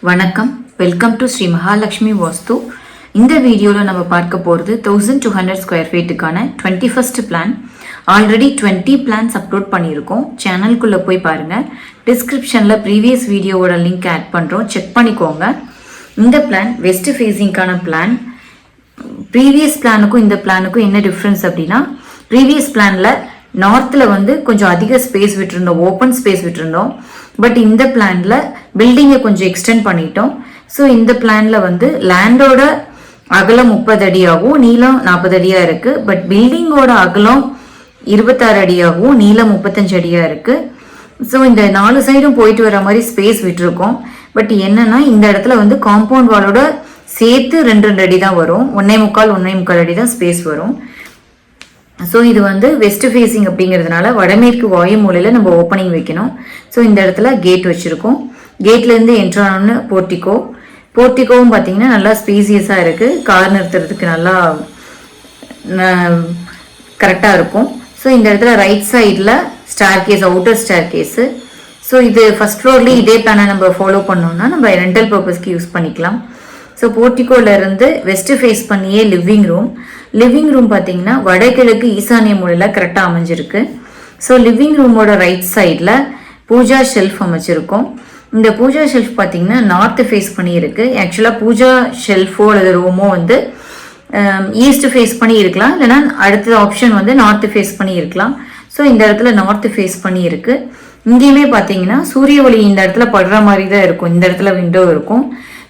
வணக்கம், welcome to Sri Mahalakshmi Vastu. இந்த வீடியோவில் நம்ம பார்க்க போகிறது 1200 ஸ்கொயர் ஃபீட்டுக்கான 21st plan. Already 20 plans upload பண்ணியிருக்கோம். சேனலுக்குள்ளே போய் பாருங்கள். டிஸ்கிரிப்ஷனில் ப்ரீவியஸ் வீடியோவோட லிங்க் ஆட் பண்ணுறோம், செக் பண்ணிக்கோங்க. இந்த பிளான் வெஸ்ட் ஃபேஸிங்கான பிளான். ப்ரீவியஸ் பிளானுக்கும் இந்த பிளானுக்கும் என்ன டிஃப்ரென்ஸ் அப்படின்னா, ப்ரீவியஸ் பிளானில் நார்த்தில் கொஞ்சம் அதிக ஸ்பேஸ் விட்டுருந்தோம், ஓப்பன் ஸ்பேஸ் விட்டுருந்தோம். பட் இந்த பிளான்ல பில்டிங்கை கொஞ்சம் எக்ஸ்டெண்ட் பண்ணிட்டோம். ஸோ இந்த பிளான்ல லேண்டோட அகலம் 30 அடியாகவும் நீளம் 40 அடியா இருக்கு. பட் பில்டிங்கோட அகலம் 26 அடியாகவும் நீளம் 35 அடியா இருக்கு. ஸோ இந்த 4 சைடும் போயிட்டு வர மாதிரி ஸ்பேஸ் விட்டுருக்கோம். பட் என்னன்னா இந்த இடத்துல காம்பவுண்ட் வாலோட சேர்த்து 2 அடி தான் வரும். 1.25 அடி தான் ஸ்பேஸ் வரும். ஸோ இது வெஸ்ட் ஃபேஸிங் அப்படிங்கிறதுனால வடமேற்கு வாயு மூலையில் நம்ம ஓப்பனிங் வைக்கணும். ஸோ இந்த இடத்துல கேட் வச்சுருக்கோம். கேட்லேருந்து என்ட்ரானு போர்ட்டிகோவும் பார்த்தீங்கன்னா நல்லா ஸ்பேசியஸாக இருக்குது. கார் நிறுத்துறதுக்கு நல்லா கரெக்டாக இருக்கும். ஸோ இந்த இடத்துல ரைட் சைடில் staircase, outer staircase. So இது ஃபர்ஸ்ட் ஃப்ளோர்லேயே இதே பிளானை நம்ம ஃபாலோ பண்ணோம்னா நம்ம ரெண்டல் பர்பஸ்க்கு யூஸ் பண்ணிக்கலாம். ஸோ போர்ட்டிகோலேருந்து வெஸ்ட் ஃபேஸ் பண்ணியே லிவிங் ரூம் பார்த்தீங்கன்னா வடகிழக்கு ஈசானிய மூலையில் கரெக்டாக அமைஞ்சிருக்கு. ஸோ லிவிங் ரூமோட ரைட் சைடில் பூஜா ஷெல்ஃப் அமைச்சிருக்கோம். இந்த பூஜா ஷெல்ஃப் பார்த்தீங்கன்னா நார்த்து ஃபேஸ் பண்ணி இருக்கு. ஆக்சுவலாக பூஜா ஷெல்ஃபோ அல்லது ரூமோ ஈஸ்ட் ஃபேஸ் பண்ணி இருக்கலாம், இல்லைன்னா அடுத்த ஆப்ஷன் நார்த்து ஃபேஸ் பண்ணி இருக்கலாம். ஸோ இந்த இடத்துல நார்த்து ஃபேஸ் பண்ணி இருக்கு. இங்கேயுமே பார்த்தீங்கன்னா சூரிய ஒளி இந்த இடத்துல படுற மாதிரி தான் இருக்கும். இந்த இடத்துல விண்டோ இருக்கும்.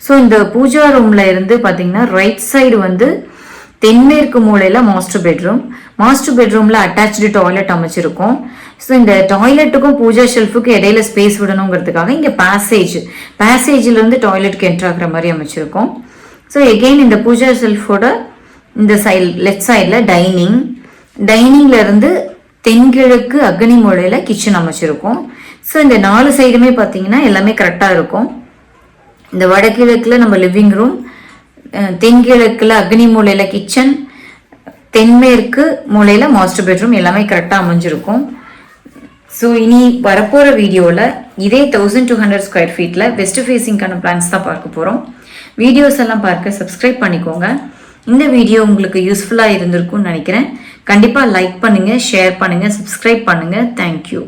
ஸோ இந்த பூஜா ரூம்ல இருந்து பார்த்தீங்கன்னா ரைட் சைடு தென்மேற்கு மூலையில் மாஸ்டர் பெட்ரூம்ல அட்டாச்சு டாய்லெட் அமைச்சிருக்கோம். ஸோ இந்த டாய்லெட்டுக்கும் பூஜா ஷெல்ஃபுக்கும் இடையில ஸ்பேஸ் விடணுங்கிறதுக்காக இங்கே பேசேஜ்ல இருந்து டாய்லெட்டுக்கு என்ட்ரு ஆகிற மாதிரி அமைச்சிருக்கோம். ஸோ எகெயின் இந்த பூஜா ஷெல்ஃபோட இந்த சைடு லெஃப்ட் சைடில் டைனிங்ல இருந்து தென்கிழக்கு அக்னி மூலையில் கிச்சன் அமைச்சிருக்கோம். ஸோ இந்த 4 சைடுமே பார்த்தீங்கன்னா எல்லாமே கரெக்டாக இருக்கும். இந்த வடகிழக்குல நம்ம லிவிங் ரூம், தென்கிழக்குல அக்னி மூலையில கிச்சன், தென்மேற்கு மூலையில மாஸ்டர் பெட்ரூம் எல்லாமே கரெக்டாக அமைஞ்சிருக்கும். ஸோ இனி வரப்போகிற வீடியோவில் இதே 1200 ஸ்கொயர் ஃபீட்டில் வெஸ்ட் ஃபேஸிங்கான பிளான்ஸ் தான் பார்க்க போகிறோம். வீடியோஸ் எல்லாம் பார்க்க சப்ஸ்கிரைப் பண்ணிக்கோங்க. இந்த வீடியோ உங்களுக்கு யூஸ்ஃபுல்லாக இருந்திருக்கும்னு நினைக்கிறேன். கண்டிப்பாக லைக் பண்ணுங்கள், ஷேர் பண்ணுங்கள், சப்ஸ்கிரைப் பண்ணுங்கள். தேங்க்யூ.